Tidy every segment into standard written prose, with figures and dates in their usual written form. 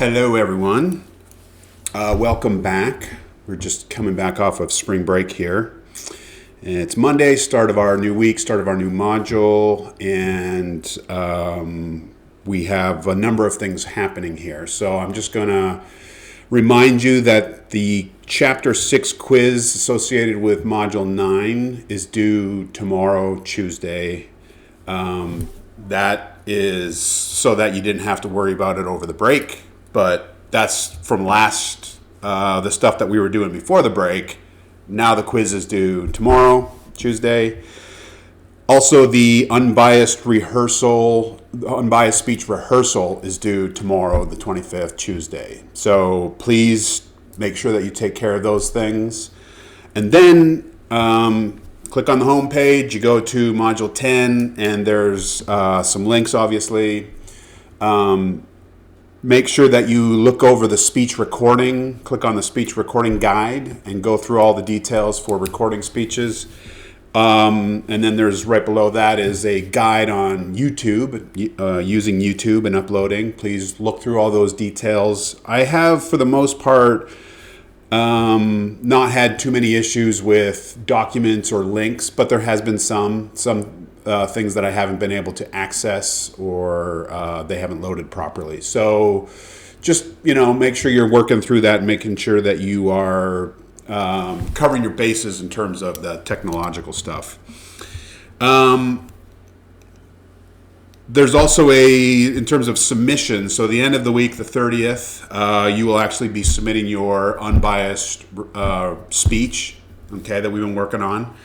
Hello, everyone. Welcome back. We're just coming back off of spring break here. It's Monday, start of our new week, start of our new module, and we have a number of things happening here. So I'm just going to remind you that the Chapter 6 quiz associated with Module 9 is due tomorrow, Tuesday. That is so that you didn't have to worry about it over the break, but that's from the stuff that we were doing before the break. Now the quiz is due tomorrow, Tuesday. Also, the unbiased speech rehearsal is due tomorrow, the 25th, Tuesday. So please make sure that you take care of those things. And then click on the home page, you go to Module 10, and there's some links, obviously. Make sure that you look over the speech recording, click on the speech recording guide, and go through all the details for recording speeches. And then there's right below that is a guide on YouTube, using YouTube and uploading. Please look through all those details. I have, for the most part, not had too many issues with documents or links, but there has been some things that I haven't been able to access or they haven't loaded properly. So just, make sure you're working through that and making sure that you are covering your bases in terms of the technological stuff. There's also in terms of submission, so the end of the week, the 30th, you will actually be submitting your unbiased speech, okay, that we've been working on.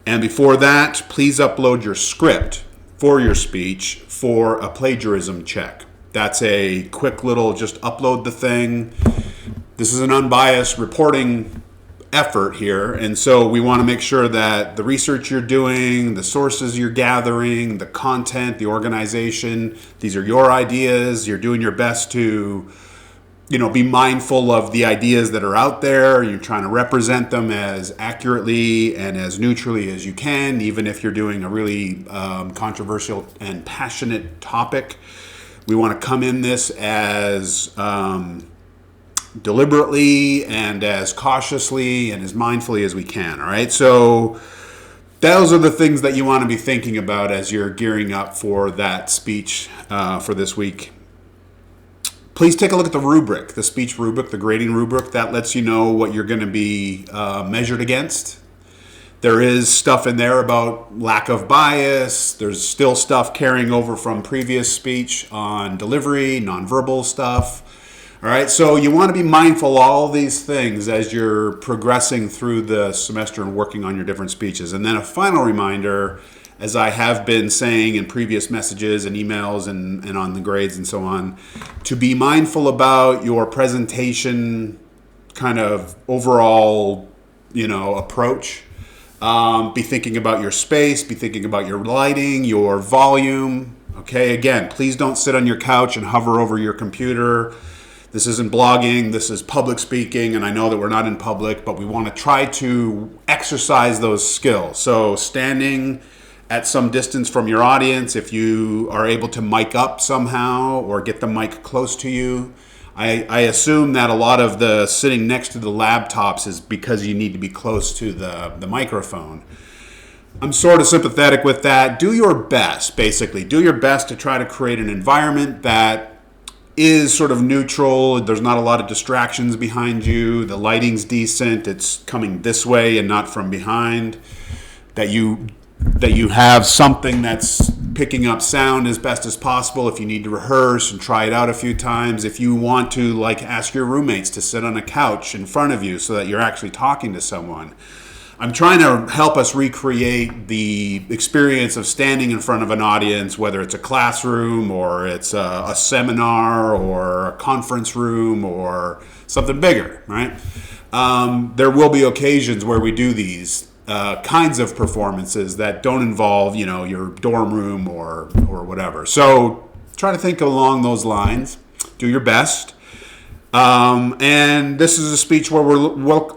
And before that, please upload your script for your speech for a plagiarism check. That's a quick little, just upload the thing. This is an unbiased reporting effort here, and so we want to make sure that the research you're doing, the sources you're gathering, the content, the organization, these are your ideas. You're doing your best to, be mindful of the ideas that are out there. You're trying to represent them as accurately and as neutrally as you can, even if you're doing a really controversial and passionate topic. We want to come in this as deliberately and as cautiously and as mindfully as we can. All right. So those are the things that you want to be thinking about as you're gearing up for that speech for this week. Please take a look at the rubric, the speech rubric, the grading rubric. That lets you know what you're going to be measured against. There is stuff in there about lack of bias. There's still stuff carrying over from previous speech on delivery, nonverbal stuff. All right, so you want to be mindful of all these things as you're progressing through the semester and working on your different speeches. And then a final reminder, as I have been saying in previous messages and emails and on the grades and so on, to be mindful about your presentation kind of overall, approach. Be thinking about your space, be thinking about your lighting, your volume. Okay, again, please don't sit on your couch and hover over your computer. This isn't blogging, this is public speaking, and I know that we're not in public, but we want to try to exercise those skills. So standing at some distance from your audience, if you are able to mic up somehow or get the mic close to you. I assume that a lot of the sitting next to the laptops is because you need to be close to the microphone. I'm sort of sympathetic with that. Do your best, basically. Do your best to try to create an environment that is sort of neutral. There's not a lot of distractions behind you. The lighting's decent. It's coming this way and not from behind. That you have something that's picking up sound as best as possible if you need to rehearse and try it out a few times. If you want to, ask your roommates to sit on a couch in front of you so that you're actually talking to someone. I'm trying to help us recreate the experience of standing in front of an audience, whether it's a classroom or it's a seminar or a conference room or something bigger, right? There will be occasions where we do these kinds of performances that don't involve, your dorm room or whatever. So try to think along those lines. Do your best. And this is a speech where we're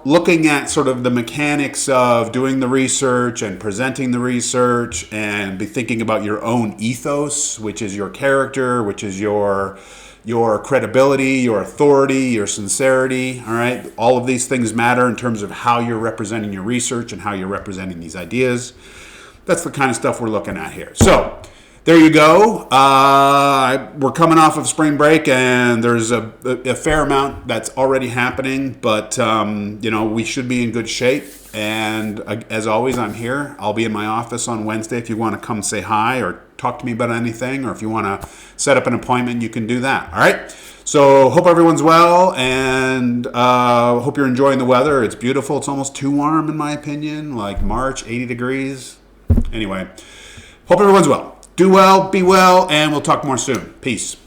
looking at sort of the mechanics of doing the research and presenting the research, and be thinking about your own ethos, which is your character, which is your your credibility, your authority, your sincerity, all right? All of these things matter in terms of how you're representing your research and how you're representing these ideas. That's the kind of stuff we're looking at here. So there you go. We're coming off of spring break, and there's a fair amount that's already happening, but we should be in good shape. And as always, I'm here. I'll be in my office on Wednesday if you want to come say hi or talk to me about anything, or if you want to set up an appointment, you can do that. All right? So hope everyone's well, and hope you're enjoying the weather. It's beautiful. It's almost too warm, in my opinion, like March, 80 degrees. Anyway, hope everyone's well. Do well, be well, and we'll talk more soon. Peace.